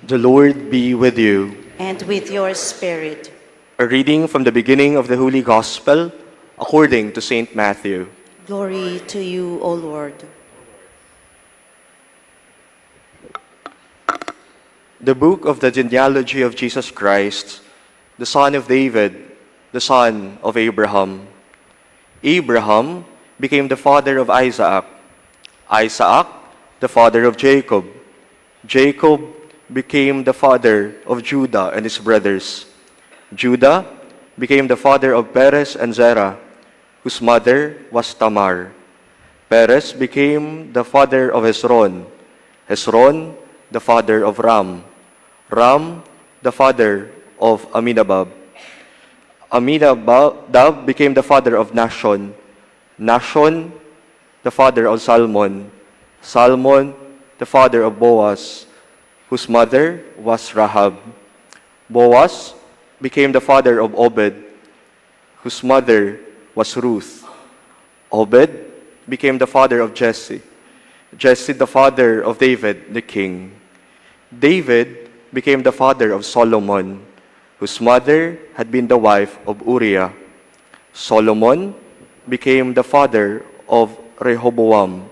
The Lord be with you. And with your spirit. A reading from the beginning of the Holy Gospel according to Saint Matthew. Glory to you, O Lord. The book of the genealogy of Jesus Christ, the son of David, the son of Abraham. Abraham became the father of Isaac. Isaac, the father of Jacob. Jacob became the father of Judah and his brothers. Judah became the father of Perez and Zerah, whose mother was Tamar. Perez became the father of Hezron. Hezron, the father of Ram. Ram, the father of Aminadab. Aminadab became the father of Nahshon. Nahshon, the father of Salmon. Salmon, the father of Boaz, whose mother was Rahab. Boaz became the father of Obed, whose mother was Ruth. Obed became the father of Jesse. Jesse the father of David the king. David became the father of Solomon, whose mother had been the wife of Uriah. Solomon became the father of Rehoboam.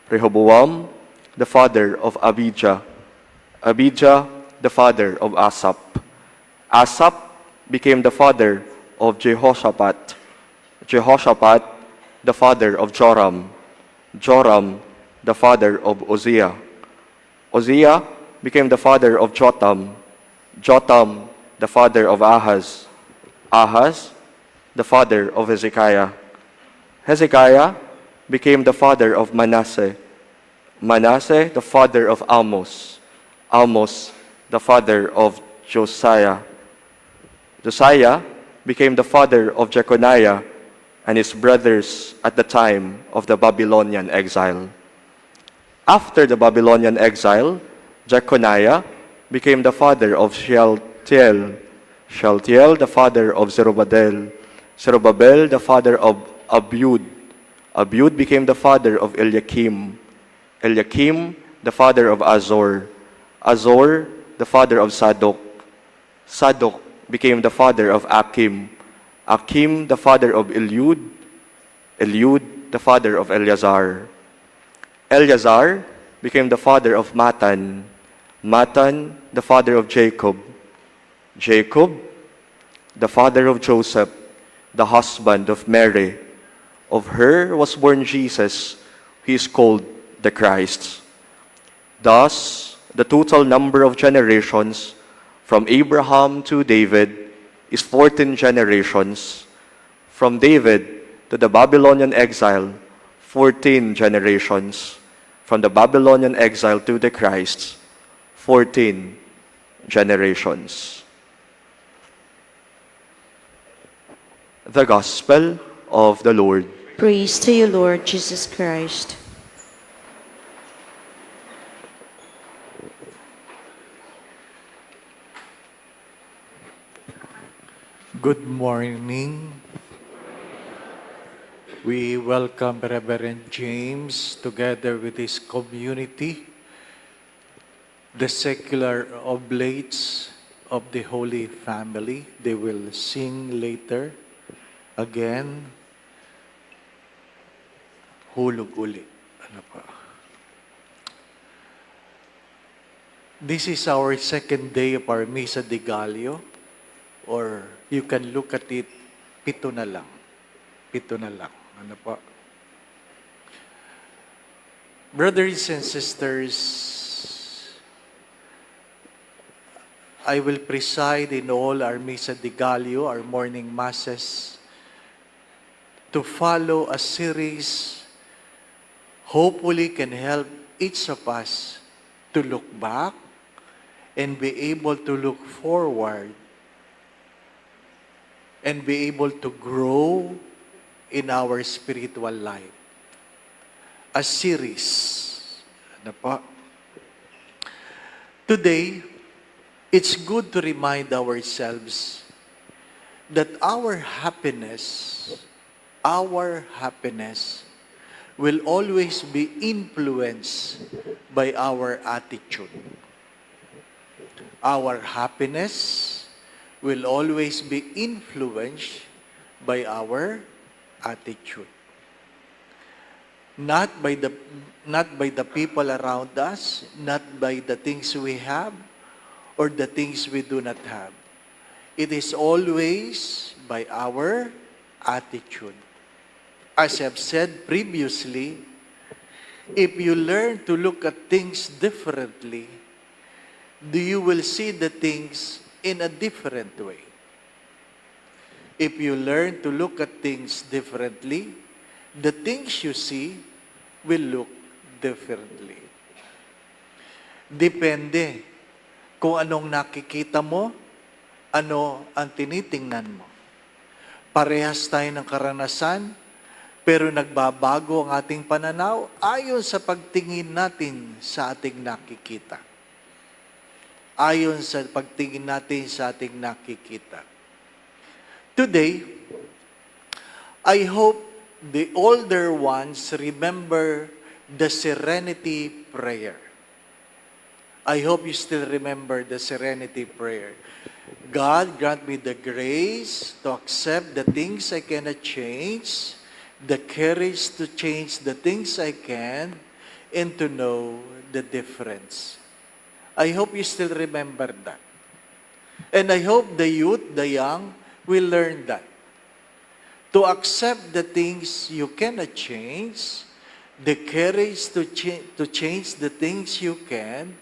Rehoboam, the father of Abijah. Abijah, the father of Asaph. Asaph became the father of Jehoshaphat. Jehoshaphat, the father of Joram. Joram, the father of Uzziah. Uzziah became the father of Jotham. Jotham, the father of Ahaz. Ahaz, the father of Hezekiah. Hezekiah became the father of Manasseh. Manasseh, the father of Amos. Amos, the father of Josiah. Josiah became the father of Jeconiah and his brothers at the time of the Babylonian exile. After the Babylonian exile, Jeconiah became the father of Shealtiel. Shealtiel, the father of Zerubbabel. Zerubbabel, the father of Abiud. Abiud became the father of Eliakim. Eliakim, the father of Azor. Azor, the father of Sadok. Sadok became the father of Akim. Akim, the father of Eliud. Eliud, the father of Eleazar. Eleazar became the father of Matan. Matan, the father of Jacob. Jacob, the father of Joseph, the husband of Mary. Of her was born Jesus, who is called the Christ. Thus, the total number of generations from Abraham to David is 14 generations. From David to the Babylonian exile, 14 generations. From the Babylonian exile to the Christ, 14 generations. The Gospel of the Lord. Praise to you, Lord Jesus Christ. Good morning. We welcome Reverend James together with his community, the secular oblates of the Holy Family. They will sing later again. Hulog uli. Ano pa? This is our second day of our Misa de Gallo, or you can look at it, pito na lang. Pito na lang. Ano pa? Brothers and sisters, I will preside in all our Misa de Gallo, our morning masses, to follow a series hopefully can help each of us to look back and be able to look forward and be able to grow in our spiritual life. A series. Ano po? Today, it's good to remind ourselves that our happiness will always be influenced by our attitude. Our happiness will always be influenced by our attitude. Not by the people around us, not by the things we have, or the things we do not have. It is always by our attitude. As I've said previously, if you learn to look at things differently, you will see the things in a different way. If you learn to look at things differently, the things you see will look differently. Depende kung anong nakikita mo, ano ang tinitingnan mo. Parehas tayo ng karanasan, pero nagbabago ang ating pananaw ayon sa pagtingin natin sa ating nakikita. Ayon sa pagtingin natin sa ating nakikita. Today, I hope the older ones remember the serenity prayer. I hope you still remember the serenity prayer. God, grant me the grace to accept the things I cannot change, the courage to change the things I can, and to know the difference. I hope you still remember that. And I hope the youth, the young, will learn that. To accept the things you cannot change, the courage to change the things you can,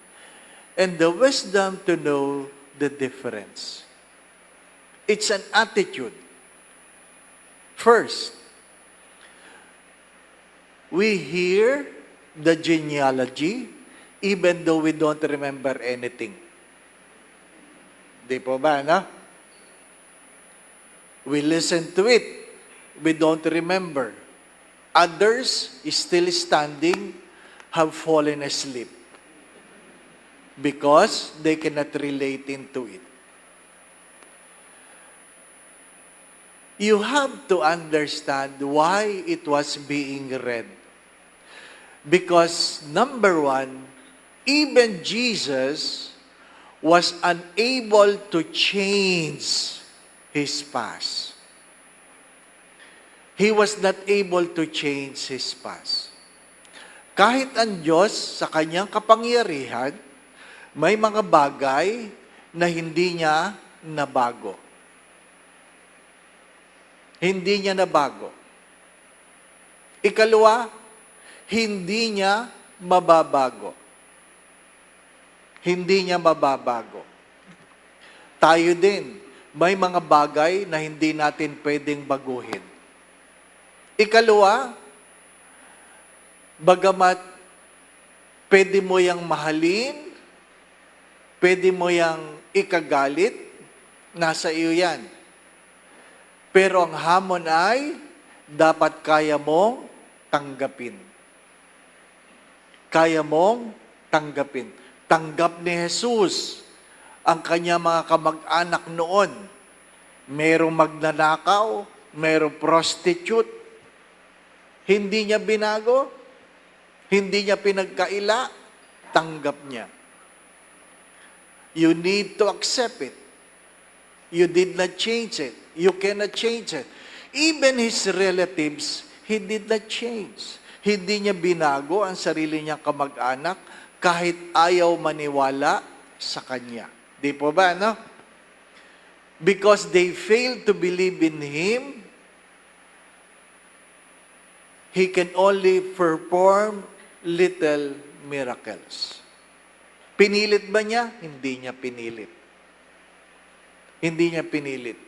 and the wisdom to know the difference. It's an attitude. First, we hear the genealogy even though we don't remember anything. Di po ba, no? We listen to it. We don't remember. Others is still standing, have fallen asleep because they cannot relate into it. You have to understand why it was being read. Because number one, even Jesus was unable to change his past. He was not able to change his past. Kahit ang Diyos sa kanyang kapangyarihan, may mga bagay na hindi niya nabago. Hindi niya nabago. Ikalawa, hindi niya mababago. Hindi niya mababago. Tayo din, may mga bagay na hindi natin pwedeng baguhin. Ikalawa, bagamat pwede mo yang mahalin, pwede mo yang ikagalit, nasa iyo yan. Pero ang hamon ay, dapat kaya mong tanggapin. Kaya mong tanggapin. Tanggap ni Jesus ang kanya mga kamag-anak noon. Merong magnanakaw, merong prostitute. Hindi niya binago, hindi niya pinagkaila, tanggap niya. You need to accept it. You did not change it. You cannot change it. Even his relatives, he did not change. Hindi niya binago ang sarili niyang kamag-anak kahit ayaw maniwala sa kanya. Di po ba, no? Because they failed to believe in him, he can only perform little miracles. Pinilit ba niya? Hindi niya pinilit. Hindi niya pinilit.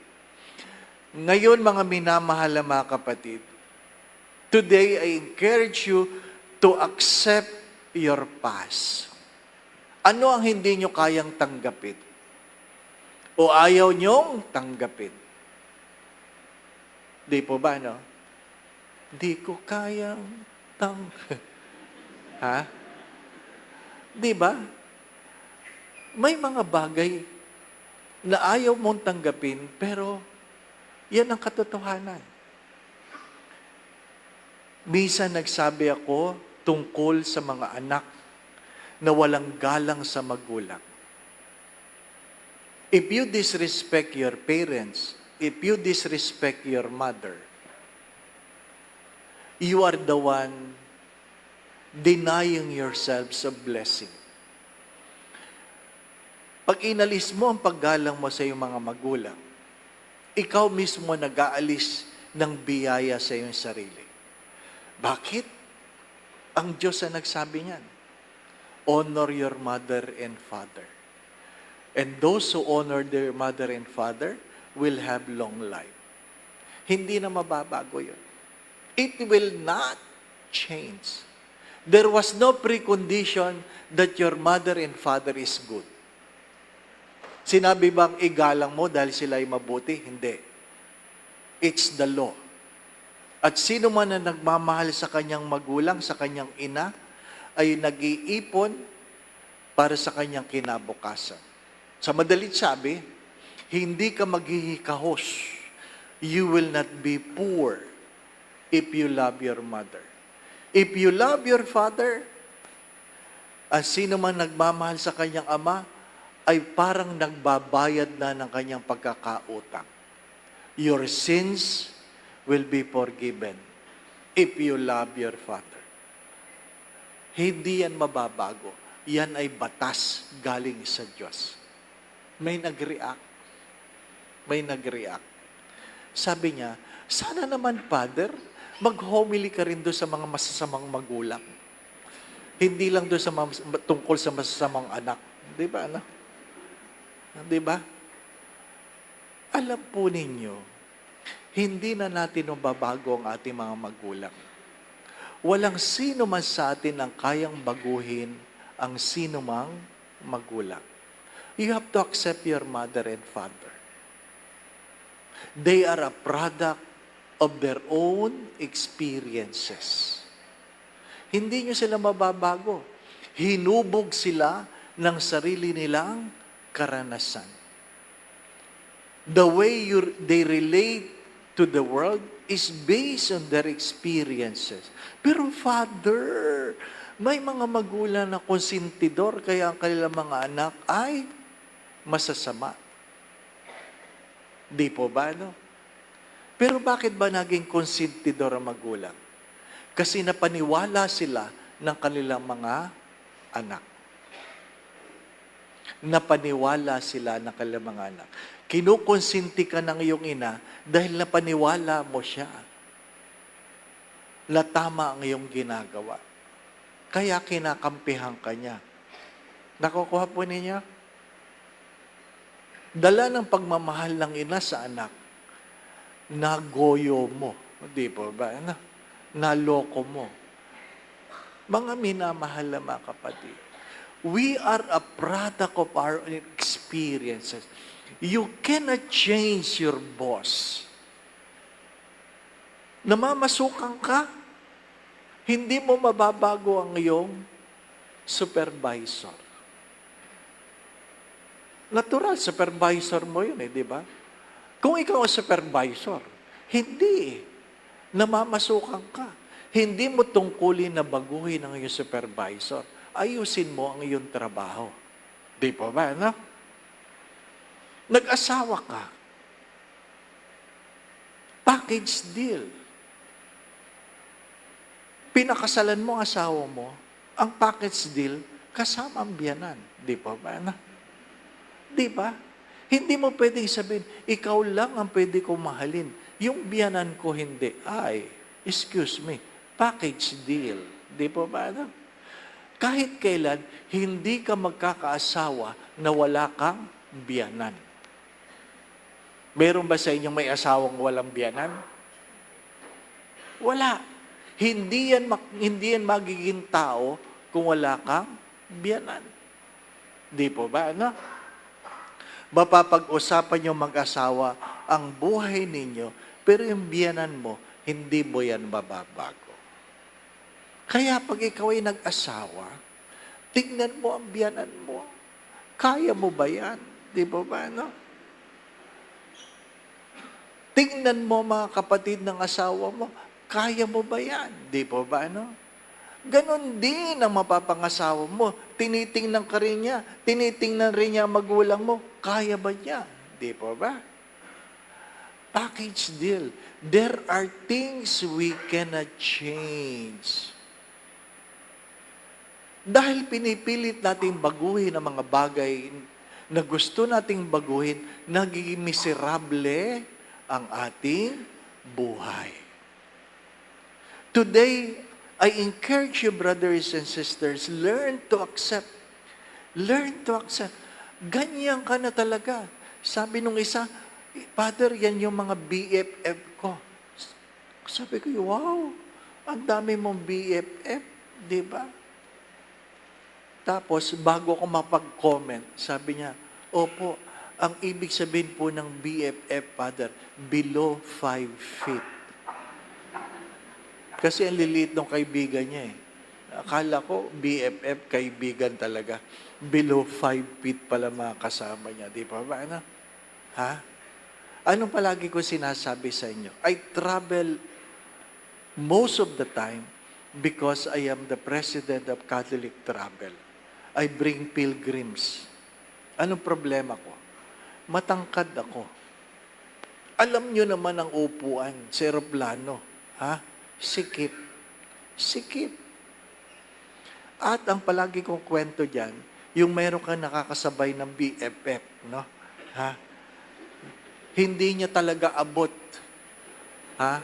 Ngayon, mga minamahal na mga kapatid, today I encourage you to accept your past. Ano ang hindi nyo kayang tanggapin? O ayaw nyong tanggapin? Di po ba, no? Di ko kayang Ha? Di ba? May mga bagay na ayaw mong tanggapin, pero yan ang katotohanan. Minsan nagsabi ako tungkol sa mga anak na walang galang sa magulang. If you disrespect your parents, if you disrespect your mother, you are the one denying yourselves a blessing. Pag inalis mo ang paggalang mo sa iyong mga magulang, ikaw mismo nag-aalis ng biyaya sa iyong sarili. Bakit? Ang Diyos ang nagsabi niyan. Honor your mother and father. And those who honor their mother and father will have long life. Hindi na mababago yun. It will not change. There was no precondition that your mother and father is good. Sinabi bang igalang mo dahil sila ay mabuti? Hindi. It's the law. At sino man na nagmamahal sa kanyang magulang, sa kanyang ina, ay nag-iipon para sa kanyang kinabukasan. Sa madalit sabi, hindi ka maghihikahos. You will not be poor if you love your mother. If you love your father, at sino man nagmamahal sa kanyang ama, ay parang nagbabayad na ng kanyang pagkakautang. Your sins will be forgiven if you love your father. Hindi yan mababago. Yan ay batas galing sa Diyos. May nag-react. May nag-react. Sabi niya, sana naman, Father, mag-homily ka rin doon sa mga masasamang magulang. Hindi lang doon sa tungkol sa masasamang anak. Di ba, ano? Di ba? Alam po ninyo, hindi na natin mababago ang ating mga magulang. Walang sino man sa atin ang kayang baguhin ang sino mang magulang. You have to accept your mother and father. They are a product of their own experiences. Hindi nyo sila mababago. Hinubog sila ng sarili nilang karanasan. The way they relate to the world is based on their experiences. Pero Father, may mga magulang na konsentidor kaya ang kanilang mga anak ay masasama. Di po ba, no? Pero bakit ba naging konsentidor ang magulang? Kasi napaniwala sila ng kanilang mga anak. Napaniwala sila ng kanilang mga anak. Kinukonsinti ka ng iyong ina dahil napaniwala mo siya na tama ang iyong ginagawa. Kaya kinakampihan ka niya. Nakukuha po ninyo? Dala ng pagmamahal ng ina sa anak, nagoyo mo. Di po ba? Naloko mo. Mga minamahal na mga kapatid, we are a product of our experiences. You cannot change your boss. Namamasukan ka, hindi mo mababago ang iyong supervisor. Natural, supervisor mo yun di ba? Kung ikaw ang supervisor, hindi namamasukan ka. Hindi mo tungkulin na baguhin ang iyong supervisor. Ayusin mo ang iyong trabaho. Di po ba, no? Nag-asawa ka. Package deal. Pinakasalan mo ang asawa mo, ang package deal, kasama ang biyanan. Di po ba, no? Di ba? Hindi mo pwedeng sabihin, ikaw lang ang pwede kong mahalin. Yung biyanan ko hindi. Ay, excuse me, package deal. Di po ba, no? Kahit kailan, hindi ka magkakaasawa na wala kang biyanan. Meron ba sa inyong may asawang walang biyanan? Wala. Hindi yan magiging tao kung wala kang biyanan. Di po ba, ano? Mapapag-usapan yung mag-asawa ang buhay ninyo, pero yung biyanan mo, hindi mo yan mababago. Kaya pag ikaw ay nag-asawa, tingnan mo ang biyanan mo. Kaya mo ba yan? Di ba ba, no? Tingnan mo mga kapatid ng asawa mo, kaya mo ba yan? Di ba ba, no? Ganon din ang mapapangasawa mo. tinitingnan ka rin niya, tinitingnan rin niya ang magulang mo, kaya ba niya? Di po ba? Package deal. There are things we cannot change. Dahil pinipilit nating baguhin ang mga bagay na gusto nating baguhin, nagiging miserable ang ating buhay. Today, I encourage you, brothers and sisters, learn to accept. Learn to accept. Ganyan ka na talaga. Sabi nung isa, Father, yan yung mga BFF ko. Sabi ko, wow, ang dami mong BFF, di ba? Tapos, bago ako mapag-comment, sabi niya, opo, ang ibig sabihin po ng BFF, Father, below 5 feet. Kasi ang liliit ng kaibigan niya eh. Akala ko, BFF, kaibigan talaga. Below 5 feet pala mga kasama niya. Di ba ba? Ano? Ha? Anong palagi ko sinasabi sa inyo? I travel most of the time because I am the president of Catholic Travel. I bring pilgrims. Anong problema ko? Matangkad ako. Alam nyo naman ang upuan sa aeroplano. Ha? Sikip. Sikip. At ang palagi kong kwento dyan, yung meron kang nakakasabay ng BFF, no? Ha? Hindi niya talaga abot. Ha?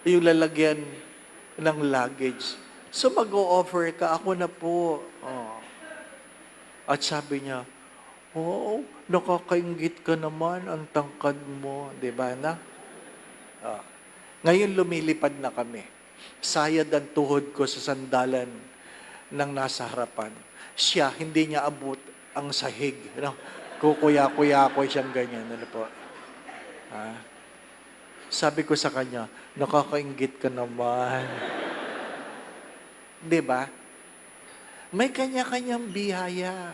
Yung lalagyan ng luggage. So mag-o-offer ka, ako na po. Oh. At sabi niya, oh, nakakaingit ka naman, ang tangkad mo. Diba na? Oh. Ngayon lumilipad na kami. Sayad ang tuhod ko sa sandalan ng nasa harapan. Siya, hindi niya abot ang sahig. No? Kukuya-kuya ko siyang ganyan. Ano po? Ha? Sabi ko sa kanya, nakakaingit ka naman. Diba? May kanya-kanyang biyaya.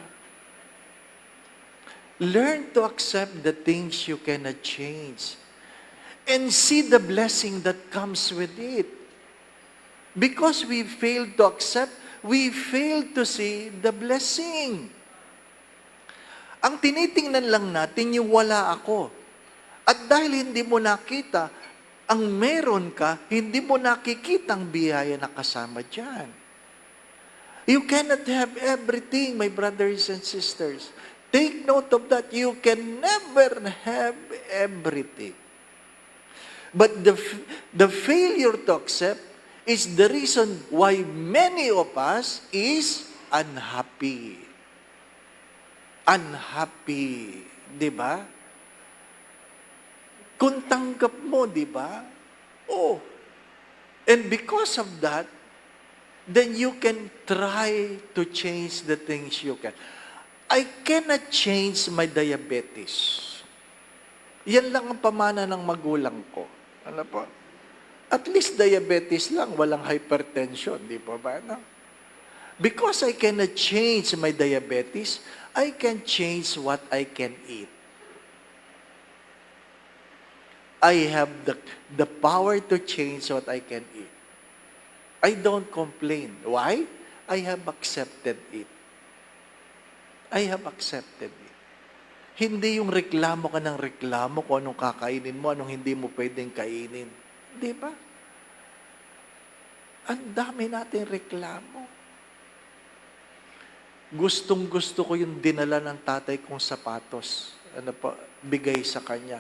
Learn to accept the things you cannot change. And see the blessing that comes with it. Because we fail to accept, we fail to see the blessing. Ang tinitingnan lang natin yung wala ako. At dahil hindi mo nakita, ang meron ka, hindi mo nakikita ang biyaya na kasama dyan. You cannot have everything, my brothers and sisters. Take note of that. You can never have everything. But the failure to accept is the reason why many of us is unhappy. Unhappy. Diba? Kung tanggap mo, diba? Oh. And because of that, then you can try to change the things you can. I cannot change my diabetes. Yan lang ang pamana ng magulang ko. Ano po? At least diabetes lang, walang hypertension. Di po ba? No? Because I cannot change my diabetes, I can change what I can eat. I have the power to change what I can eat. I don't complain. Why? I have accepted it. I have accepted it. Hindi yung reklamo ka ng reklamo kung anong kakainin mo, anong hindi mo pwedeng kainin. Di ba? Ang dami natin reklamo. Gustong-gusto ko yung dinala ng tatay kong sapatos. Ano po? Bigay sa kanya.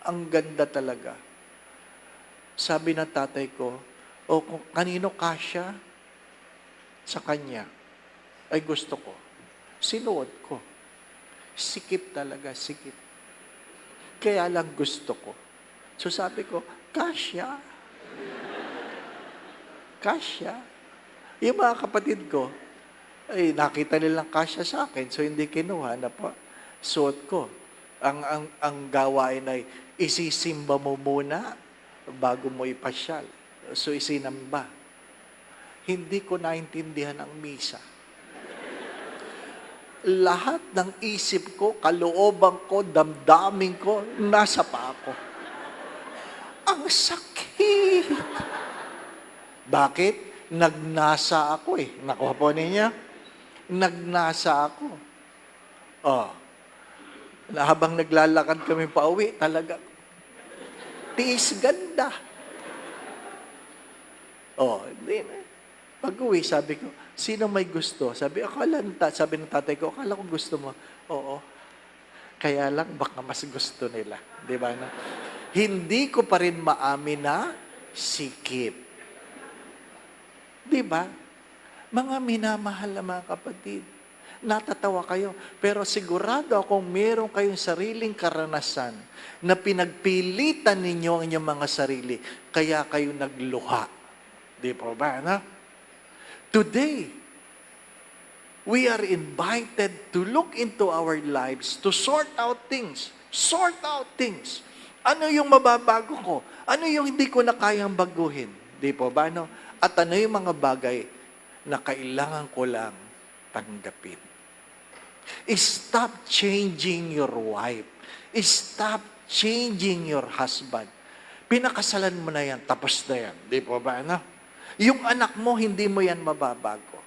Ang ganda talaga. Sabi ng tatay ko, o kung kanino kasya sa kanya, ay gusto ko. Sinuot ko. Sikip talaga, sikip. Kaya lang gusto ko. So sabi ko, kasya. Kasya. Yung mga kapatid ko, ay nakita nilang kasya sa akin, so hindi kinuha na po. Suot ko. Ang gawain ay isisimba mo muna bago mo ipasyal. So isinamba. Hindi ko naintindihan ang misa. Lahat ng isip ko, kalooban ko, damdamin ko, nasa pa ako. Ang sakit! Bakit? Nagnasa ako eh. Nakuha po ninyo? nagnasa ako. Oh, na habang naglalakad kami pa uwi, talaga, tiis ganda. Oh, hindi na. Pag-uwi, sabi ko, sino may gusto? Sabi ng tatay ko, akala ko gusto mo. Oo. Kaya lang, baka mas gusto nila. Di ba? No? Hindi ko pa rin maamin na sikip. Di ba? Mga minamahal na mga kapatid, natatawa kayo. Pero sigurado akong meron kayong sariling karanasan na pinagpilitan ninyo ang inyong mga sarili, kaya kayo nagluha. Di po ba? No? Today, we are invited to look into our lives, to sort out things. Sort out things. Ano yung mababago ko? Ano yung hindi ko na kayang baguhin? Di po ba? No? At ano yung mga bagay na kailangan ko lang tanggapin? Stop changing your wife. Stop changing your husband. Pinakasalan mo na yan, tapos na yan. Di po ba? No? Yung anak mo, hindi mo yan mababago.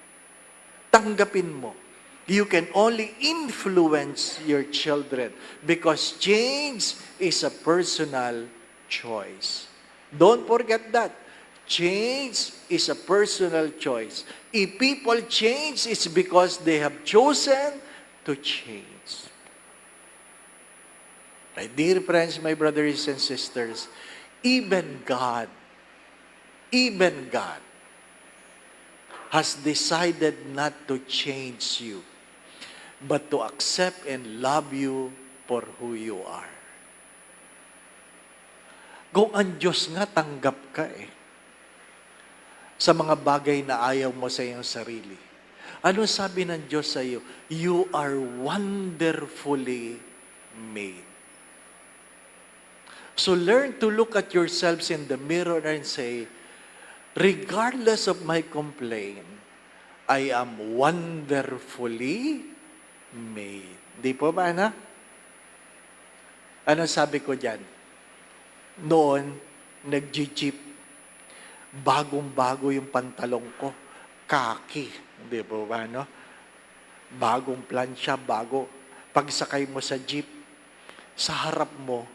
Tanggapin mo. You can only influence your children because change is a personal choice. Don't forget that. Change is a personal choice. If people change, it's because they have chosen to change. My dear friends, my brothers and sisters, even God has decided not to change you, but to accept and love you for who you are. Kung ang Diyos nga, tanggap ka sa mga bagay na ayaw mo sa iyong sarili. Ano sabi ng Diyos sa iyo? You are wonderfully made. So learn to look at yourselves in the mirror and say, regardless of my complaint, I am wonderfully made. Di po ba, na? Ano sabi ko dyan? Noon, nag-jeep, bagong-bago yung pantalong ko, kaki. Di po ba, no? Bagong plansya, bago. Pagsakay mo sa jeep, sa harap mo,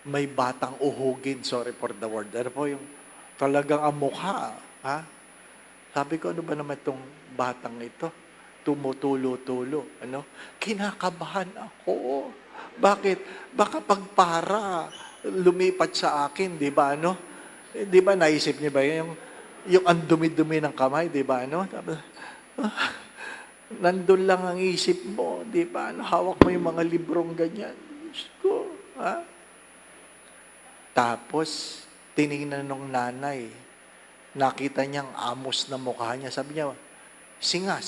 may batang uhugin. Sorry for the word. Ano po yung talagang ang mukha, ha? Sabi ko, ano ba naman itong batang ito? Tumutulo-tulo, ano? Kinakabahan ako. Bakit? Baka pagpara, lumipat sa akin, di ba, ano? Di ba, naisip niyo ba yung ang dumi-dumi ng kamay, di ba, ano? Nandun lang ang isip mo, di ba, ano? Hawak mo yung mga librong ganyan. Diyos ko, ha? Tapos, tinignan nung nanay, nakita niyang amos na mukha niya. Sabi niya, singa.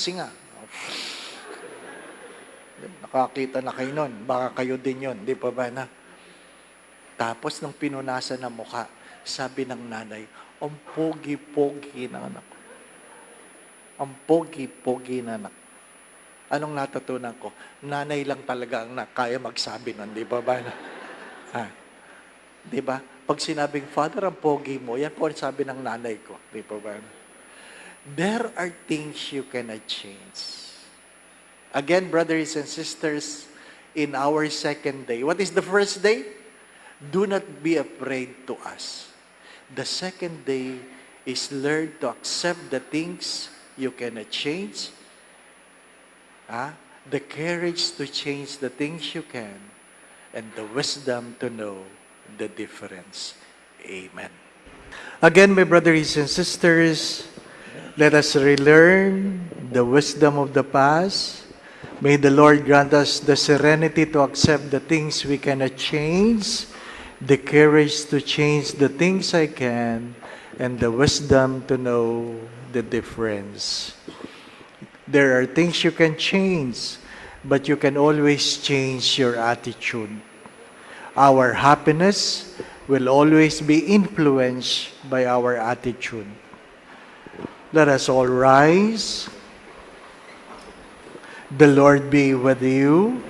Nakakita na kayo nun. Baka kayo din yun. Di pa ba na? Tapos, nung pinunasan na mukha, sabi ng nanay, ang pogi-pogi na anak. Ang pogi-pogi na anak. Anong natutunan ko? Nanay lang talaga ang kaya magsabi nun. Di ba ba na? Ha? Di ba? Pag sinabing, Father, ang pogi mo, yan po ang sabi ng nanay ko. Di ba ba? There are things you cannot change. Again, brothers and sisters, in our second day, what is the first day? Do not be afraid to ask. The second day is learn to accept the things you cannot change. The courage to change the things you can, and the wisdom to know the difference. Amen. Again, my brothers and sisters, let us relearn the wisdom of the past. May the Lord grant us the serenity to accept the things we cannot change, the courage to change the things I can, and the wisdom to know the difference. There are things you can change, but you can always change your attitude. Our happiness will always be influenced by our attitude. Let us all rise. The Lord be with you.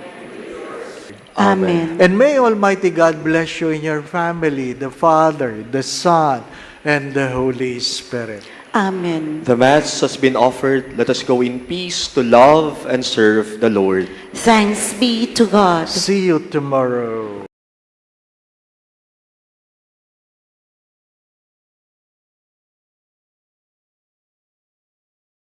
Amen. And may Almighty God bless you in your family, the Father, the Son, and the Holy Spirit. Amen. The Mass has been offered. Let us go in peace to love and serve the Lord. Thanks be to God. See you tomorrow.